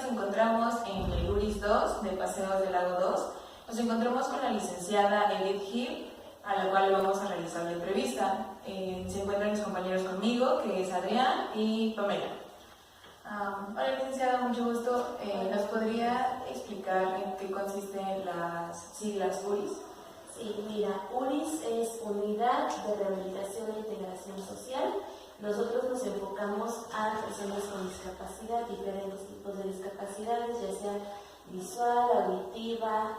encontramos en el URIS 2 de Paseos del Lago 2. Nos encontramos con la licenciada Edith Gil, a la cual vamos a realizar la entrevista. Se encuentran mis compañeros conmigo, que es Adrián y Pamela. Hola licenciada, mucho gusto. ¿Nos podría explicar en qué consisten las siglas URIS? Sí, mira, URIS es Unidad de Rehabilitación e Integración Social. Nosotros nos enfocamos a personas con discapacidad, diferentes tipos de discapacidades, ya sea visual, auditiva,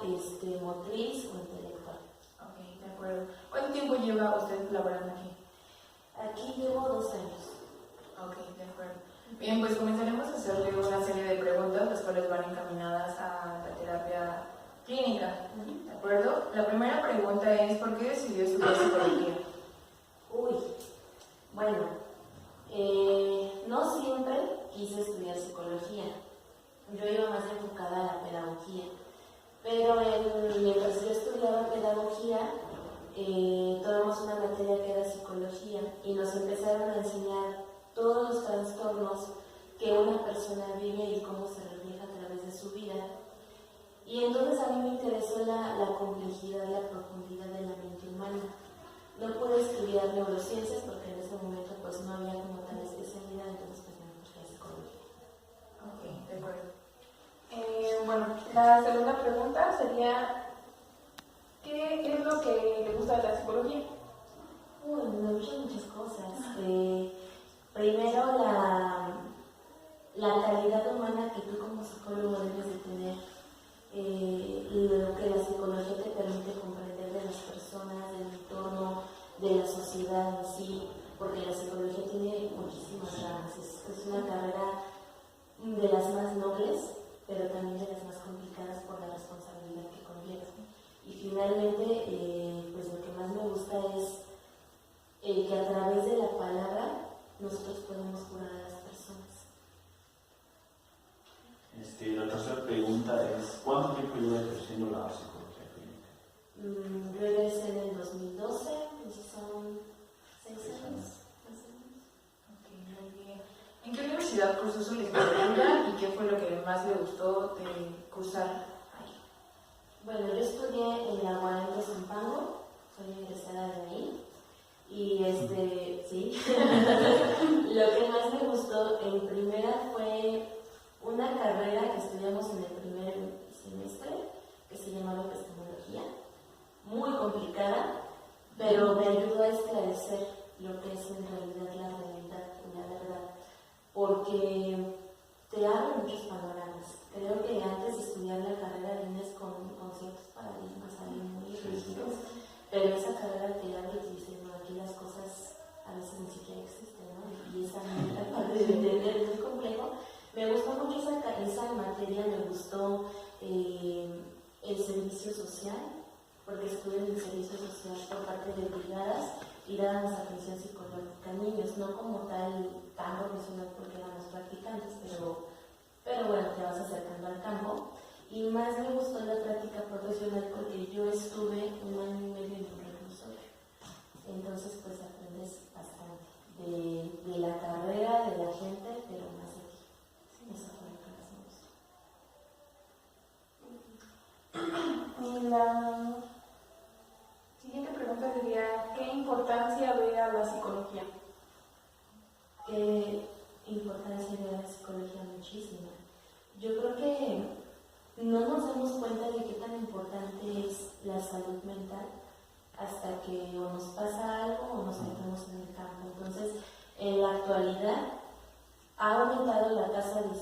motriz o intelectual. Ok, de acuerdo. ¿Cuánto tiempo lleva usted laborando aquí? Aquí llevo 2 años. Ok, de acuerdo. Bien, pues comenzaremos a hacerle una serie de preguntas, las cuales van encaminadas a la terapia clínica. ¿De acuerdo? La primera pregunta es, ¿por qué decidió estudiar psicología? Bueno, no siempre quise estudiar psicología. Yo iba más enfocada a la pedagogía. Pero mientras yo estudiaba pedagogía, tomamos una materia que era psicología y nos empezaron a enseñar todos los trastornos que una persona vive y cómo se refleja a través de su vida. Y entonces a mí me interesó la complejidad y la profundidad de la mente humana. No pude estudiar neurociencias porque en ese momento pues no había como tal especialidad, entonces pues me busqué psicología. Ok, de acuerdo. Bueno, la segunda pregunta sería, ¿qué es lo que le gusta de la psicología? Me gustan muchas cosas. Primero, la calidad humana que tú como psicólogo debes de tener, lo que la psicología te permite comprender de las personas, del entorno, de la sociedad en sí, porque la psicología tiene muchísimas ramas. Es una carrera de las más nobles, pero también de las más complicadas por la responsabilidad que conlleva. Y finalmente, pues lo que más me gusta es que a través de la palabra nosotros podemos curar a las personas. La tercera pregunta es, ¿cuánto tiempo lleva ejerciendo la psicología clínica? Yo egresé en el 2012, entonces son 6 años. Ok, muy bien. ¿En qué universidad cursó su licenciatura y qué fue lo que más le gustó de cursar ahí? Bueno, yo estudié en la UAM de Zumpango, soy egresada de ahí. Y sí, lo que más me gustó en primera fue una carrera que estudiamos en el primer semestre, que se llamaba epistemología, muy complicada, pero me ayudó a esclarecer lo que es en realidad la verdad, porque te abre muchos panoramas. Creo que antes de estudiar la carrera vienes con ciertos paradigmas ahí muy rígidos, pero esa carrera te abre y te dice, no, aquí las cosas a veces ni siquiera existen, ¿no? Y esa parte de entender es muy complejo. Me gustó mucho esa materia, me gustó el servicio social, porque estuve en el servicio social por parte de brigadas y dábamos atención psicológica a niños, no como tal tan profesional porque éramos practicantes, pero bueno, te vas acercando al campo. Y más me gustó la práctica profesional porque yo estuve 1 año y medio en un reclusorio. Entonces, pues aprendes bastante de la carrera, de la gente, pero más de ti. Eso fue lo que más me gustó. Y la siguiente pregunta sería, ¿qué importancia ve a la psicología? ¿Qué importancia ve a la psicología? Muchísima. Yo creo que no nos damos cuenta de qué tan importante es la salud mental hasta que o nos pasa algo o nos metemos en el campo. Entonces, en la actualidad ha aumentado la tasa de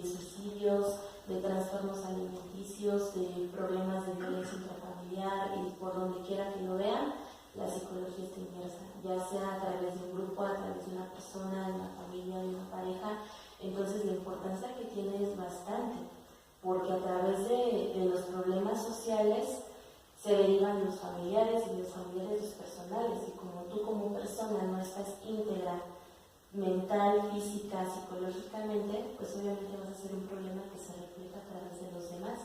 suicidios, de trastornos alimenticios, de problemas de violencia intrafamiliar y por donde quiera que lo vean, la psicología está inmersa, ya sea a través de un grupo, a través de una persona, de una familia, de una pareja. Entonces, la importancia que tiene es bastante, porque a través de los problemas sociales se derivan los familiares y los familiares los personales, y como tú como persona no estás íntegra mental, física, psicológicamente, pues obviamente vas a ser un problema que se refleja a través de los demás.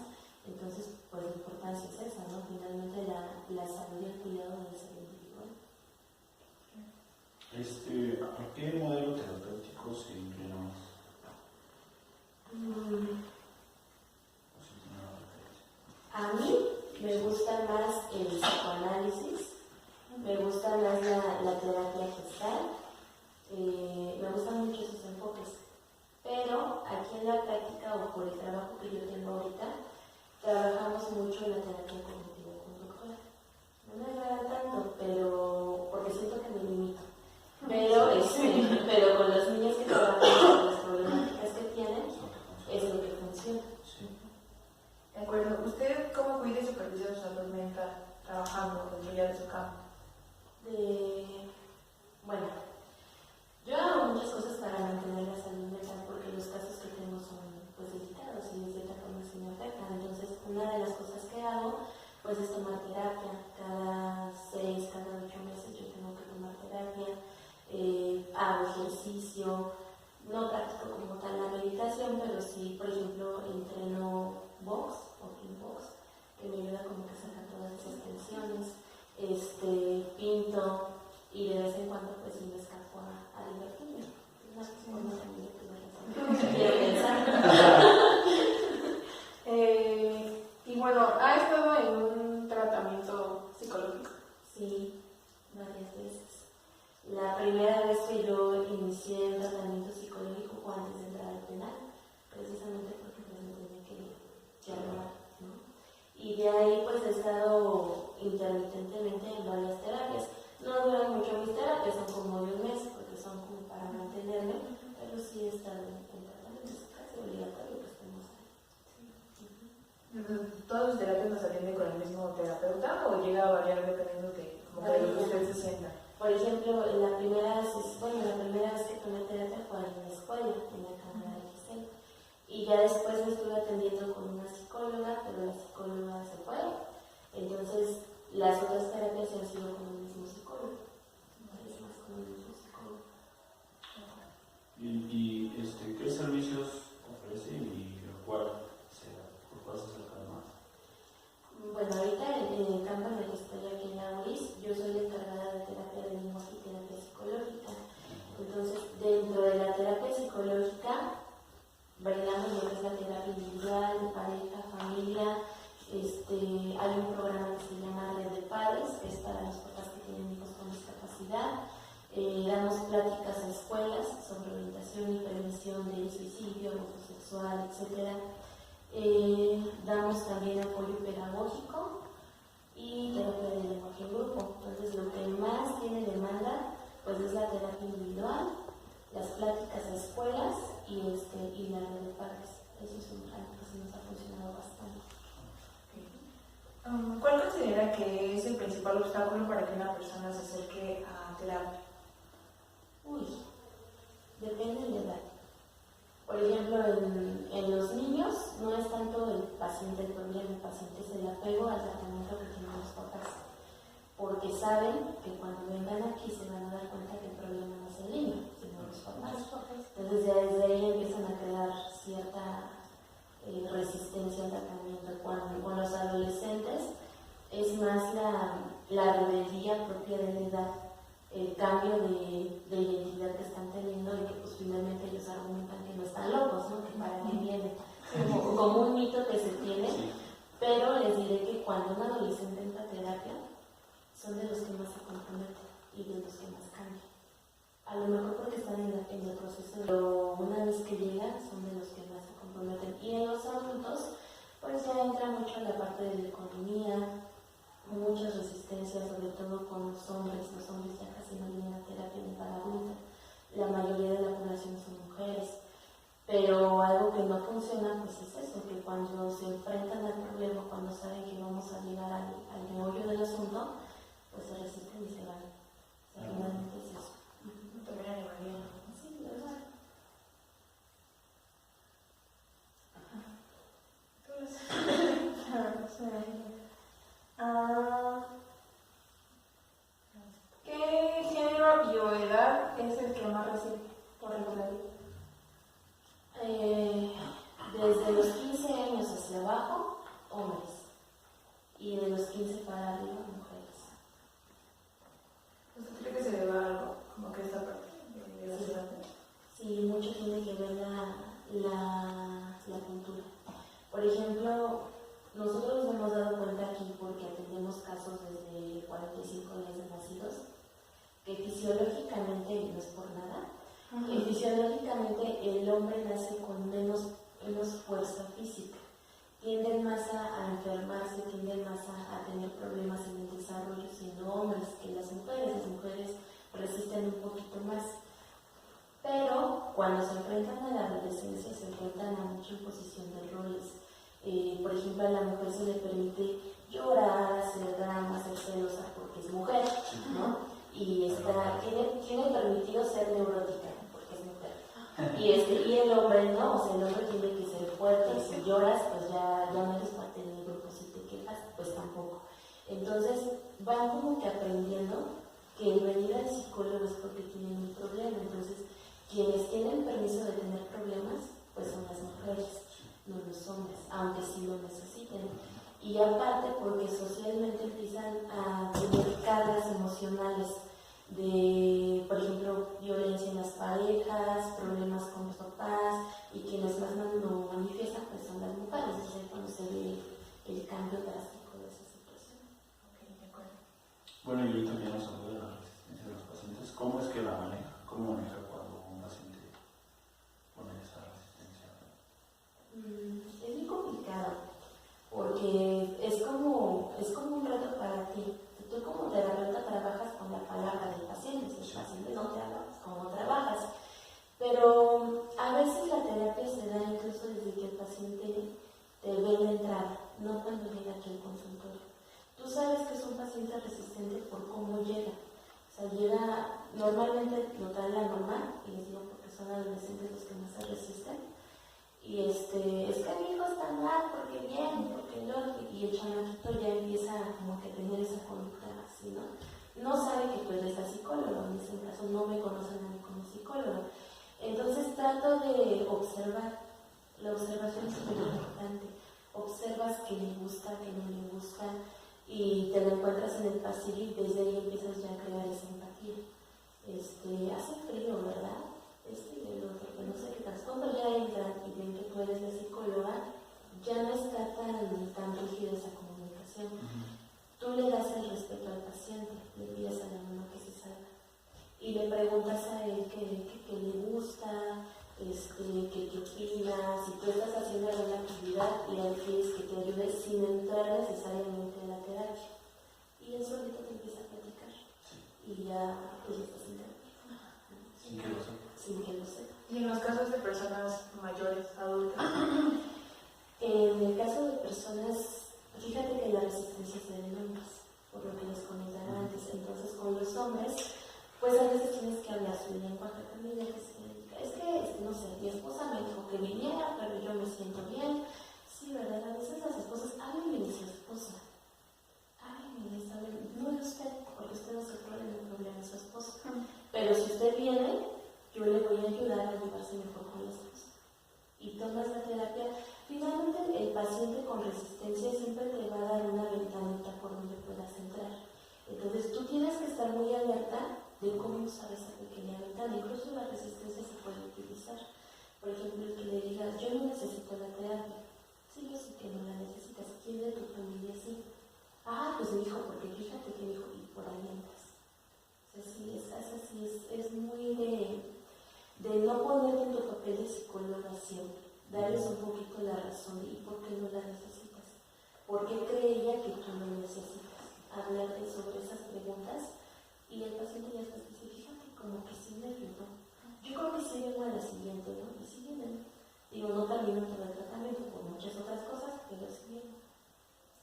Entonces, pues la importancia es esa, ¿no? Finalmente la salud y el cuidado del ser individual. ¿A qué modelo terapéutico se inclina más? no practico como tal la meditación, pero sí, por ejemplo, entreno box o kickbox, que me ayuda como que a sacar todas esas tensiones, pinto y de vez en cuando pues sí me escapo a divertirme. No sé si podemos quiero pensar. Y bueno, ¿ha estado en un tratamiento psicológico? Sí, varias veces. La primera vez que yo inicié el tratamiento psicológico fue antes de entrar al penal, precisamente porque pues me tenía que armar, ¿no? Y de ahí pues he estado intermitentemente en varias terapias. No duran mucho mis terapias, son como de un mes, porque son como para mantenerme, pero sí he estado en tratamiento, es casi obligatorio que estemos ahí. ¿Todas sus terapias las atiende con el mismo terapeuta o llega a variar dependiendo de como que lo que usted se sienta? Por ejemplo, la primera vez que tomé terapia fue en la escuela, en la carrera de Giselle. Y ya después me estuve atendiendo con una psicóloga, pero la psicóloga se fue. Entonces, las otras terapias han sido con el mismo psicólogo. Es más con el mismo psicólogo. ¿Y qué servicios ofrece y por cuál se acerca más? Bueno, ahorita en el campo en el que estoy aquí en la URIS, yo soy encargada de terapia de lenguaje y terapia psicológica. Entonces, dentro de la terapia psicológica, brindamos lo que es la terapia individual, pareja, familia. Hay un programa que se llama Red de Padres, que es para los papás que tienen hijos con discapacidad. Damos pláticas a escuelas sobre orientación y prevención del suicidio, abuso sexual, etc. Damos también apoyo pedagógico y terapia de lenguaje en grupo. Entonces, lo que más tiene demanda pues es la terapia individual, las pláticas a escuelas y la red de padres. Eso es un plan que sí nos ha funcionado bastante. ¿Cuál considera que es el principal obstáculo para que una persona se acerque a terapia? Depende de la edad. Por ejemplo, en los niños no es tanto el paciente el problema, el paciente es el apego al tratamiento que tienen los papás, porque saben que cuando vengan aquí se van a dar cuenta que el problema no es el niño, sino los papás. Entonces ya desde ahí empiezan a crear cierta resistencia al tratamiento. Con los adolescentes es más la rebeldía propia de la edad, el cambio de identidad que están teniendo y que pues finalmente ellos argumentan que no están locos, ¿no? Que para qué vienen, como un mito que se tiene. Pero les diré que cuando un adolescente entra a terapia son de los que más se comprometen y de los que más cambian. A lo mejor porque están en el proceso, pero una vez que llegan son de los que más se comprometen. Y en los adultos pues ya entra mucho la parte de la economía, muchas resistencias, sobre todo con los hombres. Los hombres ya casi no vienen a terapia ni para adultos. La mayoría de la población son mujeres. Pero algo que no funciona pues es eso, que cuando se enfrentan al problema, cuando saben que vamos a llegar al meollo del asunto, pues se resisten y se van. O sea, finalmente es eso. También animaría. Sí, ¿verdad? ¿Qué género y o edad es el que más recibe por regularidad? Desde los 15 años hacia abajo, hombres. Y de los 15 para arriba, mujeres. ¿Usted cree que se deba a algo como que esta parte de la ciudad? Sí, mucho tiene que ver la cultura. Por ejemplo, nosotros nos hemos dado cuenta aquí, porque atendemos casos desde 45 días de nacidos, que fisiológicamente, y no es por nada, fisiológicamente el hombre nace con menos fuerza física. Tienden más a enfermarse, tienden más a tener problemas en el desarrollo siendo hombres que las mujeres resisten un poquito más. Pero cuando se enfrentan a la adolescencia se enfrentan a mucha imposición de roles. Por ejemplo, a la mujer se le permite llorar, hacer drama, ser celosa porque es mujer, ¿no? Y tiene permitido ser neurótica porque es mujer. Y el hombre no, o sea, el hombre tiene que ser fuerte, y si lloras, pues ya no eres parte del grupo, si te quejas, pues tampoco. Entonces van como que aprendiendo que el venir al psicólogo es porque tienen un problema. Entonces quienes tienen permiso de tener problemas, pues son las mujeres, no los hombres, aunque sí lo necesiten. Y aparte porque socialmente empiezan a tener cargas emocionales de, por ejemplo, violencia en las parejas, problemas con los papás, y quienes más lo manifiestan pues son las mujeres. Entonces cuando se ve el cambio drástico de esa situación. Ok, de acuerdo. Bueno, y ahorita ya nos habló de la resistencia de los pacientes. ¿Cómo es que la maneja? ¿Cómo maneja cuando un paciente pone esa resistencia? Es muy complicado, porque es como un reto para ti. Tú como terapeuta trabajas con la palabra del paciente, si el paciente no te habla, pues cómo trabajas. Pero a veces la terapia se da incluso desde que el paciente te ve la entrada, no cuando llega aquí al consultorio. Tú sabes que es un paciente resistente por cómo llega. O sea, llega normalmente lo trae la normal, y les digo porque son adolescentes los que más se resisten. Y es que mi hijo está mal, porque bien, porque no, y el chamaquito ya empieza como que a tener esa conducta así, ¿no? No sabe que tú eres la psicóloga, en ese caso no me conocen a mí como psicóloga. Entonces trato de observar, la observación es muy importante. Observas qué le gusta, qué no le gusta, y te lo encuentras en el pasillo y desde ahí empiezas ya a crear esa empatía. Hace frío, ¿verdad? Y el otro, que no sé qué tal. Cuando ya entran y ven que tú eres la psicóloga, ya no está tan rígida esa comunicación. Tú le das el respeto al paciente, le pides a la mamá que se salga y le preguntas a él qué le gusta, qué opina, si tú estás haciendo alguna actividad y él quieres que te ayude sin entrar necesariamente a la terapia. Y él solito te empieza a platicar y ya pues estás en terapia. Sin que lo sepa. Sin que lo sepa. ¿Y en los casos de personas mayores, adultas? En el caso de personas, fíjate que la resistencia se da en hombres, por lo que les comentaba antes. Entonces, con los hombres, pues a veces tienes que hablar su lenguaje familiar, que significa, no sé, mi esposa me dijo que viniera, pero yo me siento bien. Sí, ¿verdad? A veces las esposas, háblenme de su esposa. Háblenme de esa, no de usted, porque usted no se pone en el problema de su esposa. Pero si usted viene, yo le voy a ayudar a llevarse mejor con la esposa. Y tomas la terapia. Finalmente, el paciente con resistencia siempre te va a dar una ventanita por donde puedas entrar. Entonces, tú tienes que estar muy alerta de cómo usar esa pequeña ventana. Incluso la resistencia se puede utilizar. Por ejemplo, el que le digas, yo no necesito la terapia. Sí, yo sé que no la necesitas. ¿Quién de tu familia sí? Pues mi hijo, porque fíjate que mi hijo, y por ahí entras. O sea, sí, es muy de no ponerte en tu papel de psicóloga siempre. Darles un poquito la razón y por qué no la necesitas. ¿Por qué cree ella que tú no necesitas? Hablarte sobre esas preguntas y el paciente ya está dice, fíjate, como que sí me ayudó. Yo creo que sí vengo a la siguiente, ¿no? Y sí vienen. Digo, no termino todo el tratamiento por muchas otras cosas, pero sí vienen.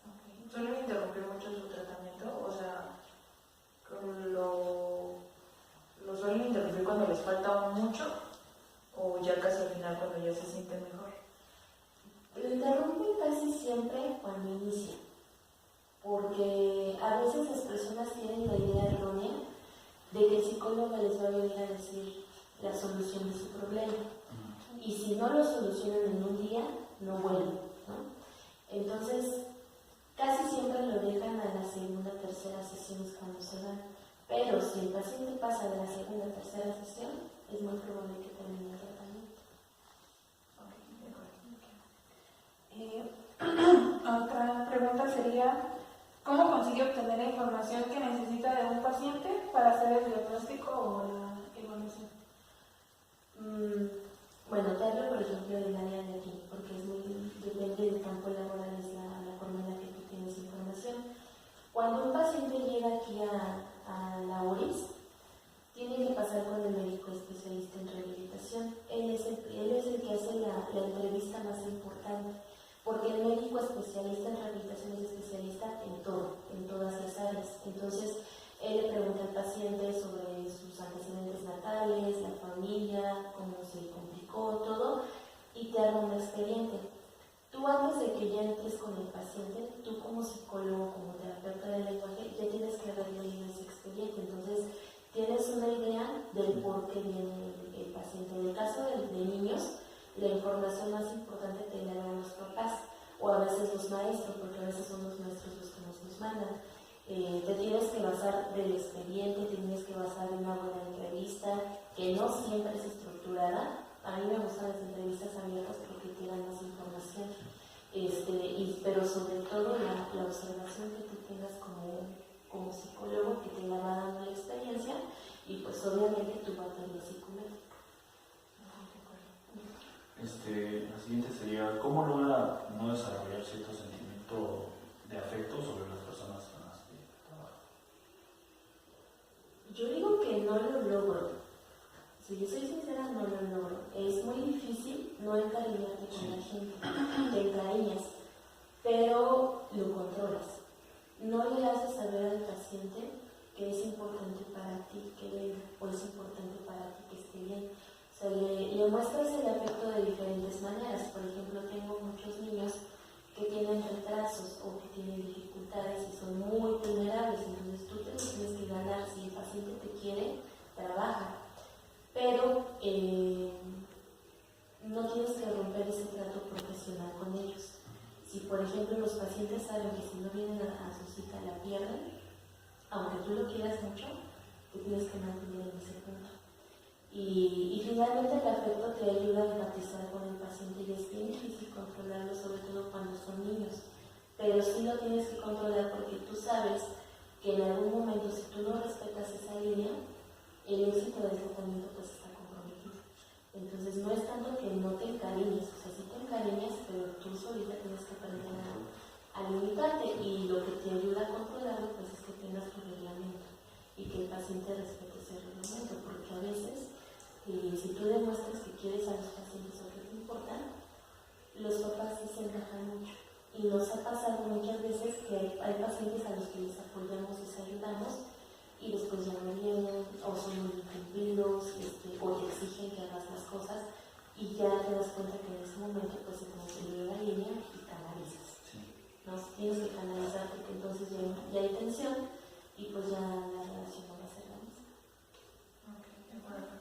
Okay. ¿Suelen interrumpir mucho su tratamiento? O sea, ¿lo suelen interrumpir cuando les falta mucho? ¿O ya casi al final cuando ya se sienten mejor? Lo interrumpen casi siempre cuando inicia, porque a veces las personas tienen la idea errónea de que el psicólogo les va a venir a decir la solución de su problema. Y si no lo solucionan en un día, no vuelven, ¿no? Entonces, casi siempre lo dejan a la segunda, tercera sesión cuando se van. Pero si el paciente pasa de la segunda, tercera sesión, es muy probable que termine el tratamiento. Otra pregunta sería, ¿cómo consigue obtener la información que necesita de un paciente para hacer el diagnóstico o la evaluación? Bueno, te hablo por ejemplo del área de aquí, porque depende del campo laboral, es la forma en la que tú tienes información. Cuando un paciente llega aquí a la URIS, tiene que pasar con el médico especialista en rehabilitación. Él es el que hace la entrevista más importante, porque el médico especialista en rehabilitación es especialista en todo, en todas las áreas. Entonces, él le pregunta al paciente sobre sus antecedentes natales, la familia, cómo se complicó, todo, y te arma un expediente. Tú antes de que ya entres con el paciente, tú como psicólogo, como terapeuta del lenguaje, ya tienes que haber leído ese expediente. Entonces, tienes una idea del por qué viene el paciente. En el caso de niños, la información más importante te la dan los papás o a veces los maestros, porque a veces son los maestros los que nos mandan. Te tienes que basar del expediente, te tienes que basar en una buena entrevista, que no siempre es estructurada. A mí me gustan las entrevistas abiertas porque te dan más información. Pero sobre todo la observación que tú tengas como psicólogo, que te la va dando la experiencia, y pues obviamente tu batería psicológica. La siguiente sería, ¿cómo logra no desarrollar cierto sentimiento de afecto sobre las personas con las que trabaja? Yo digo que no lo logro. Si yo soy sincera, no lo logro. Es muy difícil no encariñarte con la gente. Te encariñas, pero lo controlas. No le haces saber al paciente que es importante para ti que venga o es importante para ti que esté bien. O sea, le muestras el afecto de diferentes maneras. Por ejemplo, tengo muchos niños que tienen retrasos o que tienen dificultades y son muy vulnerables. Entonces tú te lo tienes que ganar. Si el paciente te quiere, trabaja. Pero no tienes que romper ese trato profesional con ellos. Si, por ejemplo, los pacientes saben que si no vienen a su cita la pierden, aunque tú lo quieras mucho, te tienes que mantener en ese punto. Y finalmente el afecto te ayuda a empatizar con el paciente y es bien difícil controlarlo, sobre todo cuando son niños. Pero sí lo tienes que controlar porque tú sabes que en algún momento, si tú no respetas esa línea, el éxito del tratamiento pues está comprometido. Entonces no es tanto que no te encariñes, o sea, sí te encariñas, pero tú solita tienes que aprender a limitarte, y lo que te ayuda a controlarlo pues es que tengas tu reglamento y que el paciente respete ese reglamento, porque a veces si tú demuestras que quieres a los pacientes o que te importan, los papás sí se encajan mucho. Y nos ha pasado muchas veces que hay pacientes a los que les apoyamos, les ayudamos, y después ya no vienen, o son muy incumplidos, o te exigen que hagas las cosas, y ya te das cuenta que en ese momento pues se construye la línea y canalizas. Sí. ¿No? Tienes que canalizar porque entonces ya hay tensión y pues ya la relación no va a ser la misma. Ok, de acuerdo.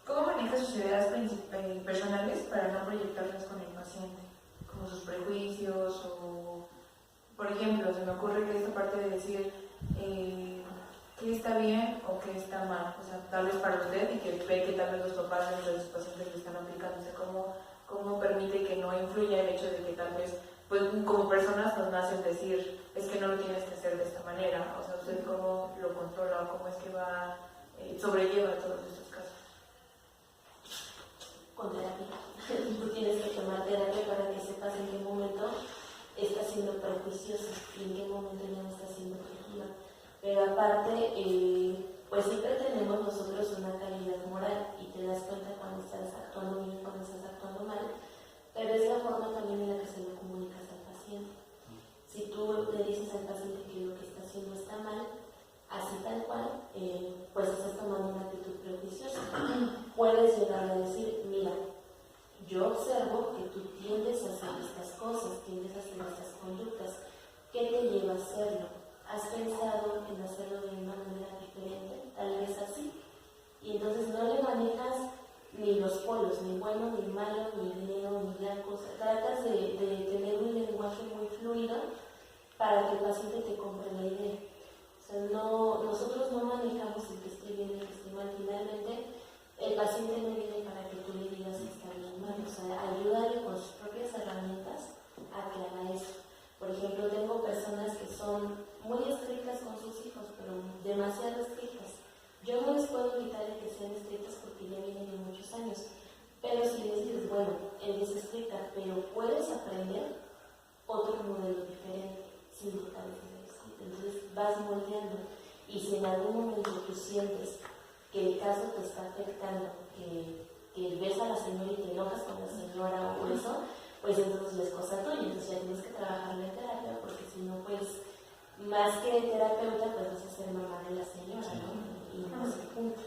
¿Cómo maneja sus ideas personales para no proyectarlas con el paciente? Como sus prejuicios o, por ejemplo, se me ocurre que esta parte de decir qué está bien o qué está mal, o sea, tal vez para usted y que ve que tal vez los papás dentro de sus pacientes le están aplicando, o sea, cómo permite que no influya el hecho de que tal vez, pues como personas nos nacen decir, es que no lo tienes que hacer de esta manera, o sea, usted cómo lo controla o cómo es que va, sobrelleva todos estos casos. Con terapia. Tú tienes que tomar terapia para que sepas en qué momento está siendo prejuiciosa y en qué momento ya no está siendo objetiva. Pero aparte, pues siempre tenemos nosotros una calidad moral y te das cuenta cuando estás actuando bien, cuando estás actuando mal, pero es la forma también en la que se lo comunicas al paciente. Si tú le dices al paciente que lo que está haciendo está mal, así tal cual, pues estás tomando una actitud prejuiciosa. Puedes llegar a decir, mira, yo observo que tú tiendes a hacer estas cosas, tiendes a hacer estas conductas. ¿Qué te lleva a hacerlo? ¿Has pensado en hacerlo de una manera diferente? Tal vez así. Y entonces no le manejas ni los polos, ni bueno, ni malo, ni negro, ni blanco. O sea, tratas de tener un lenguaje muy fluido para que el paciente te compre la idea. O sea, nosotros no manejamos el que esté bien y el que esté mal. Finalmente, el paciente no viene para que tú le digas que está bien mal. O sea, ayúdale con sus propias herramientas a que haga eso. Por ejemplo, tengo personas que son muy estrictas con sus hijos, pero demasiado estrictas. Yo no les puedo invitar a que sean estrictas porque ya vienen de muchos años. Pero si les dices, bueno, eres estricta, pero puedes aprender otro modelo diferente, sin dejar de ser estricta. Entonces vas moldeando. Y si en algún momento tú sientes que el caso te está afectando, que ves a la señora y te enojas con la señora o eso, pues entonces es cosa tuya. Entonces ya tienes que trabajar en terapia, porque si no, pues más que terapeuta, pues vas a ser mamá de la señora, ¿no? Y no sé, punto.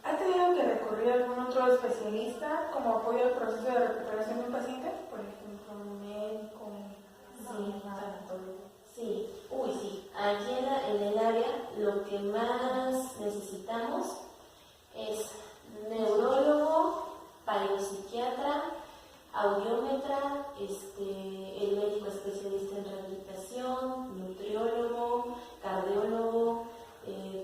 ¿Ha tenido que recurrir a algún otro especialista como apoyo al proceso de recuperación de un paciente? Por ejemplo, un médico, Sí, sí. Uy, sí. Aquí en el área lo que más necesitamos es neurólogo, psiquiatra, audiómetra, el médico especialista en rehabilitación, nutriólogo, cardiólogo,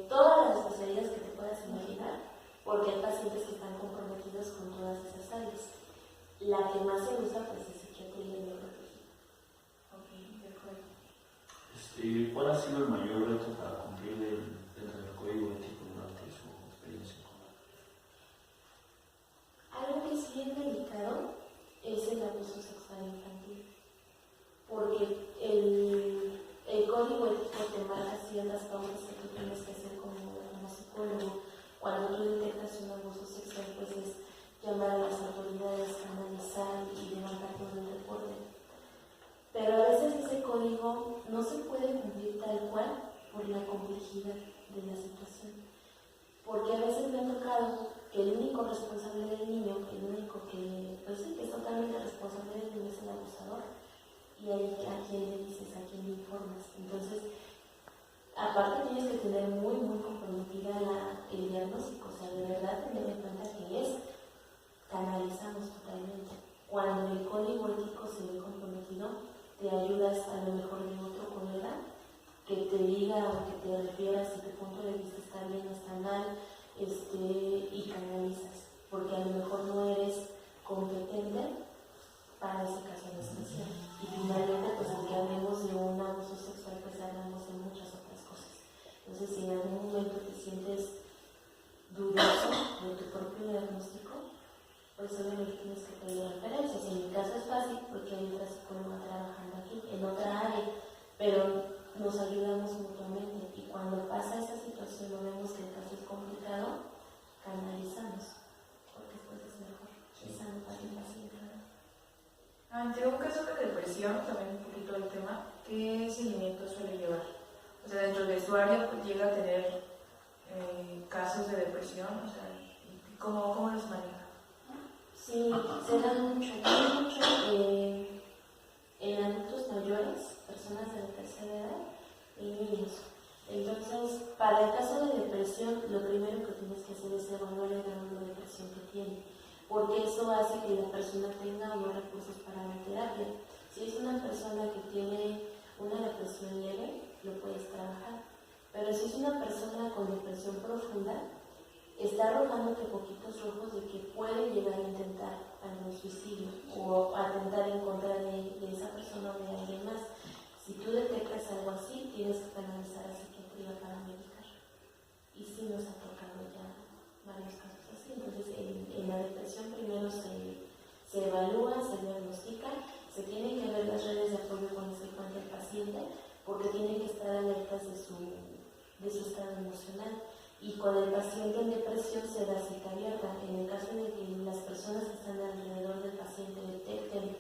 todas las especialidades que te puedas imaginar, porque hay pacientes que están comprometidos con todas esas áreas. La que más se usa pues es psiquiatría y neurología. Ok, de acuerdo. ¿Cuál ha sido el mayor reto para cumplir dentro del código ético durante su experiencia con él? Algo que es bien delicado es el abuso sexual infantil, porque el código ético te marca ciertas pautas que tú tienes que hacer como psicólogo. Cuando tú detectas un abuso sexual, pues es llamar a las autoridades, canalizar y levantar todo el reporte. Pero a veces ese código no se puede cumplir tal cual por la complejidad de la situación. Porque a veces me ha tocado que el único responsable del niño, el único que, pues sí, que es totalmente responsable del niño es el abusador. Y ahí a quién le dices, a quién le informas. Entonces, aparte tienes que tener muy, muy comprometida el diagnóstico, o sea, de verdad tener en cuenta que es, canalizamos totalmente. Cuando el código ético se ve comprometido, te ayudas a lo mejor de otro colega que te diga o que te refieras si tu punto de vista está bien o está mal, y canalizas, porque a lo mejor no eres competente para ese caso en especial. Y finalmente, pues aunque hablemos de un abuso sexual, pues hablamos de muchas otras cosas. Entonces, si en algún momento te sientes dudoso de tu propio diagnóstico, pues obviamente tienes que pedir referencias. En mi caso es fácil porque hay otra psicóloga trabajando aquí, en otra área, pero nos ayudamos mutuamente. Y cuando pasa esa situación o vemos que el caso es complicado, canalizamos, porque pues es mejor, es sano para el paciente. Ante un caso de depresión, también un poquito del tema, ¿qué seguimiento suele llevar? O sea, dentro del vestuario pues, llega a tener casos de depresión, o sea, ¿cómo los maneja? Sí, se dan mucho en adultos mayores, personas de la tercera edad y niños. Entonces, para el caso de depresión, lo primero que tienes que hacer es evaluar el grado de depresión que tiene, porque eso hace que la persona tenga los recursos para la terapia. Si es una persona que tiene una depresión leve, lo puedes trabajar, pero si es una persona con depresión profunda, está arrojándote poquitos rojos de que puede llegar a intentar algún suicidio o atentar en contra de esa persona o de alguien más. Si tú detectas algo así, tienes que canalizar a psiquiatría para medicar. Y sí nos ha tocado ya varios casos así. Entonces, en la depresión primero se evalúa, se diagnostica, se tienen que ver las redes de apoyo con las que cuenta el paciente, porque tienen que estar alertas de su estado emocional. Y con el paciente en depresión se da cita abierta. En el caso en el que las personas que están alrededor del paciente detecten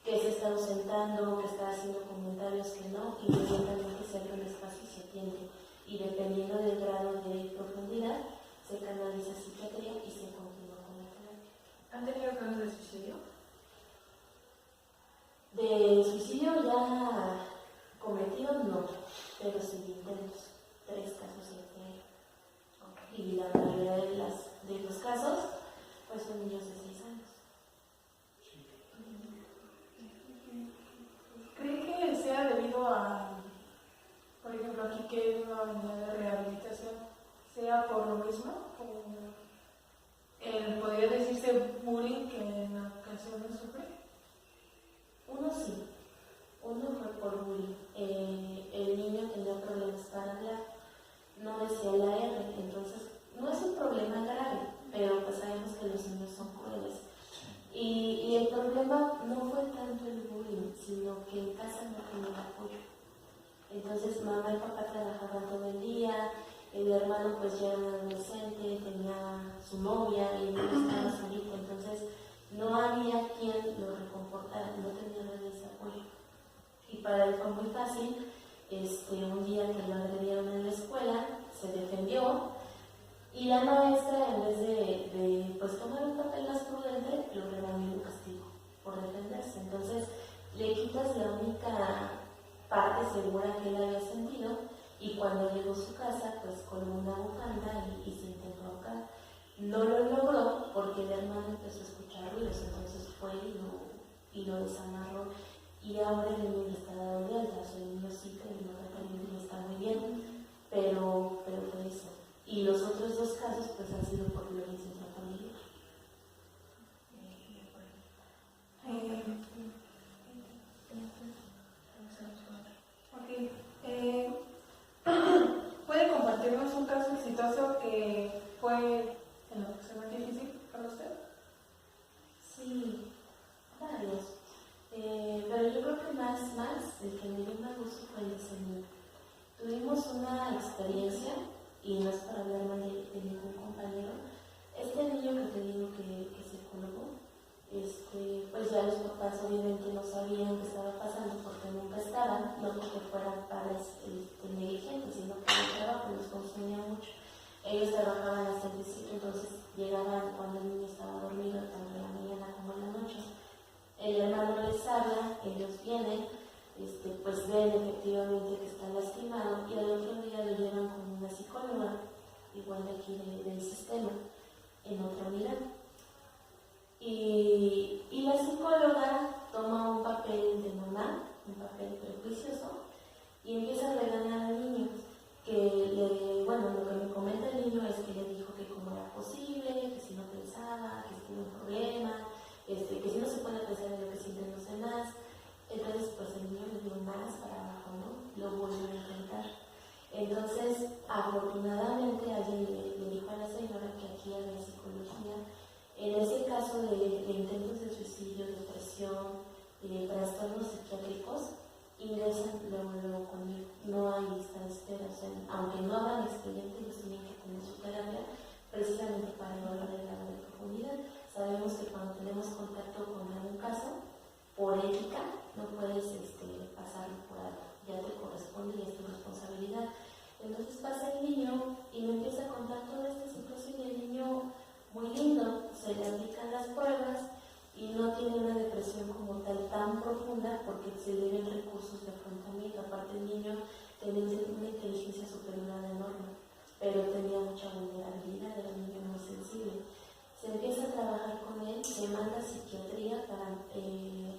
que se está ausentando, que está haciendo comentarios que no, inmediatamente se abre un espacio y se atiende. Y dependiendo del grado de profundidad, se canaliza a psiquiatría y se continúa con la terapia. ¿Han tenido casos de suicidio? De suicidio ya cometido, no, pero sí de intentos. 3 casos este año. Y la mayoría de los casos, pues son niños de 6 años. ¿Cree que sea debido a, por ejemplo, aquí que es una unidad de rehabilitación, sea por lo mismo? ¿Podría decirse bullying que en ocasiones sufre? Uno sí, uno fue por bullying. El niño tenía problemas para hablar, no decía la R, entonces no es un problema grave, pero pues sabemos que los niños son crueles. Y el problema no fue tanto el bullying, sino que en casa no tenía apoyo. Entonces mamá y papá trabajaban todo el día, el hermano pues ya era un adolescente, tenía su novia y el niño estaba solito, entonces no había quien lo reconfortara, no tenía redes de apoyo. Y para él fue muy fácil, un día que lo agredieron en la escuela, se defendió y la maestra, en vez de pues tomar un papel más prudente, lo regañó y lo castigó por defenderse. Entonces le quitas la única parte segura que él había sentido Y cuando llegó a su casa, pues colgó una bufanda y se intentó ahogar. No lo logró porque el hermano empezó a escuchar ruidos, entonces fue y lo desamarró. Y ahora el niño está dado de alta, o sea, el niño sí que el niño está muy bien, pero fue eso. Y los otros dos casos pues han sido por violencia intrafamiliar. ¿Puede compartirnos un caso exitoso que fue en lo personal difícil para usted? Sí, varios. Pero yo creo que más, el que me dio más gusto fue el de ese niño. Tuvimos una experiencia, y no es para hablar mal de ningún compañero. Este niño que te digo que se colgó, pues ya los papás obviamente no sabían qué estaba pasando porque nunca estaban, no porque fueran padres negligentes, sino que el trabajo los consumía mucho. Ellos trabajaban hasta el 17, entonces llegaban cuando el niño estaba dormido, tanto en la mañana como en la noche. El hermano les habla, ellos vienen, pues ven efectivamente que está lastimado y al otro día lo llevan con una psicóloga, igual de aquí del sistema, en otra unidad. Y la psicóloga toma un papel de mamá, un papel prejuicioso, y empieza a regañar al niño. Lo que me comenta el niño es que le dijo que cómo era posible, que si no pensaba, que si tiene un problema, que si no se puede pensar en lo que sienten los demás. Entonces, pues el niño le dio más para abajo, ¿no? Lo volvió a intentar. Entonces, afortunadamente, alguien le dijo a la señora que aquí había psicología. En ese caso de intentos de suicidio, depresión, trastornos psiquiátricos, ingresan luego conmigo. No hay lista de espera. O sea, aunque no hagan expediente, ellos tienen que tener su terapia precisamente para evaluar el grado de profundidad. Sabemos que cuando tenemos contacto con algún caso, por ética, no puedes pasarlo por alto. Ya te corresponde y es tu responsabilidad. Entonces pasa el niño y me empieza a contar toda esta situación y el niño, muy lindo, se le aplican las pruebas y no tiene una depresión como tal tan profunda porque se deben recursos de afrontamiento. Aparte el niño tenía una inteligencia superior a la norma, pero tenía mucha vulnerabilidad, era un niño muy sensible. Se empieza a trabajar con él, se manda a psiquiatría para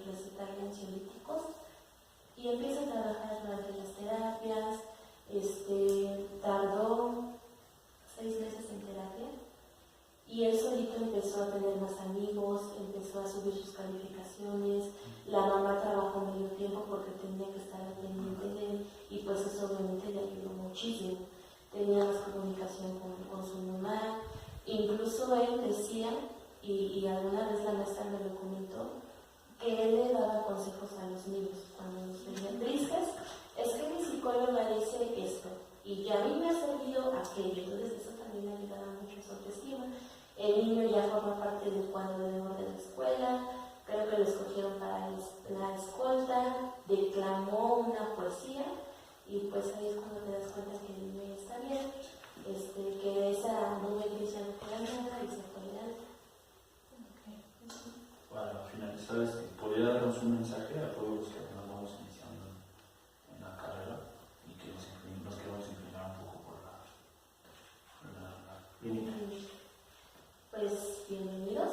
recetarle ansiolíticos y empieza a trabajar durante las terapias. Tardó 6 meses en terapia y él solito empezó a tener más amigos, empezó a subir sus calificaciones. La mamá trabajó medio tiempo porque tenía que estar al pendiente de él y pues eso obviamente le ayudó muchísimo. Tenía más comunicación con su mamá. Incluso él decía, y alguna vez la maestra me lo comentó, que él le daba consejos a los niños cuando los veían tristes. Es que mi psicóloga dice esto, y que a mí me ha servido aquello. Entonces eso también le ayudaba mucho a su autoestima. El niño ya forma parte del cuadro de honor de la escuela, creo que lo escogieron para la escolta, declamó una poesía, y pues ahí es cuando te das cuenta que el niño ya está bien. Que esa nube gris ya no queda nada y se fue adelante. Para finalizar, ¿podría darnos un mensaje a todos los que nos vamos iniciando en la carrera y que nos queremos inclinar un poco por la clínica? Pues bienvenidos.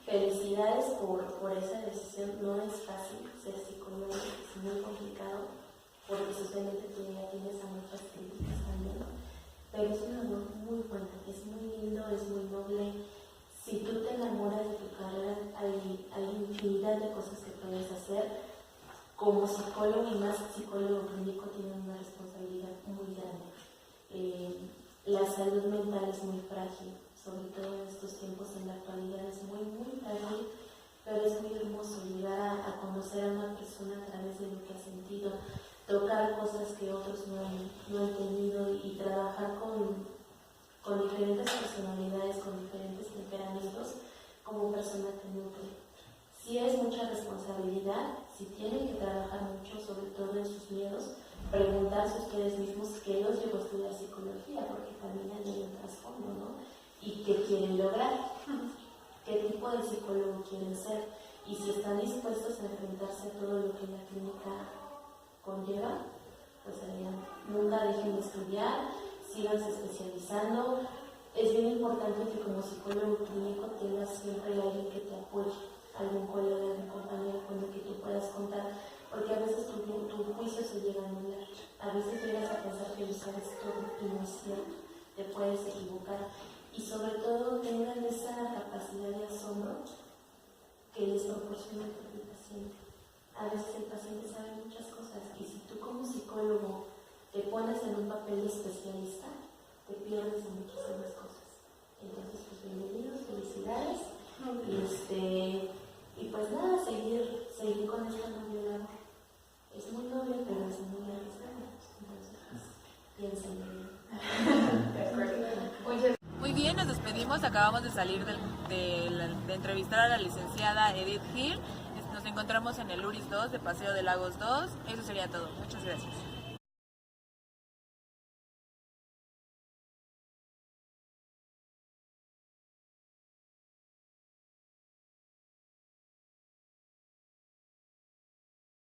Felicidades por esa decisión. No es fácil ser psicólogo, es muy complicado porque socialmente tú ya tienes a muchas críticas también. Pero es una labor muy buena, es muy lindo, es muy noble. Si tú te enamoras de tu carrera, hay infinidad de cosas que puedes hacer. Como psicólogo y más psicólogo clínico tienen una responsabilidad muy grande. La salud mental es muy frágil, sobre todo en estos tiempos, en la actualidad es muy, muy frágil, pero es muy hermoso llegar a conocer a una persona a través de lo que ha sentido, tocar cosas que otros no han tenido y trabajar con diferentes personalidades, con diferentes temperamentos, como persona te nutre. Sí es mucha responsabilidad, si tienen que trabajar mucho, sobre todo en sus miedos, preguntarse ustedes mismos qué los llevó a estudiar psicología, porque también hay un trasfondo, ¿no? Y qué quieren lograr, qué tipo de psicólogo quieren ser, y si están dispuestos a enfrentarse a todo lo que la clínica conlleva, pues nunca dejen de estudiar, síganse especializando. Es bien importante que como psicólogo clínico tengas siempre alguien que te apoye, algún colega, algún compañero con el que tú puedas contar, porque a veces tu juicio se llega a anular, a veces llegas a pensar que lo sabes todo y no es cierto, te puedes equivocar, y sobre todo tengan esa capacidad de asombro que les proporciona el propio paciente. A veces el paciente sabe muchas cosas y si tú como psicólogo te pones en un papel de especialista, te pierdes en muchísimas cosas. Entonces, pues bienvenidos, felicidades. Y pues nada, seguir con esta noble labor. Es muy noble, pero es muy arriesgada. Entonces, pues, piensen. Muy bien, nos despedimos. Acabamos de salir de entrevistar a la licenciada Edith Hill. Nos encontramos en el URIS 2 de Paseo de Lagos 2. Eso sería todo. Muchas gracias.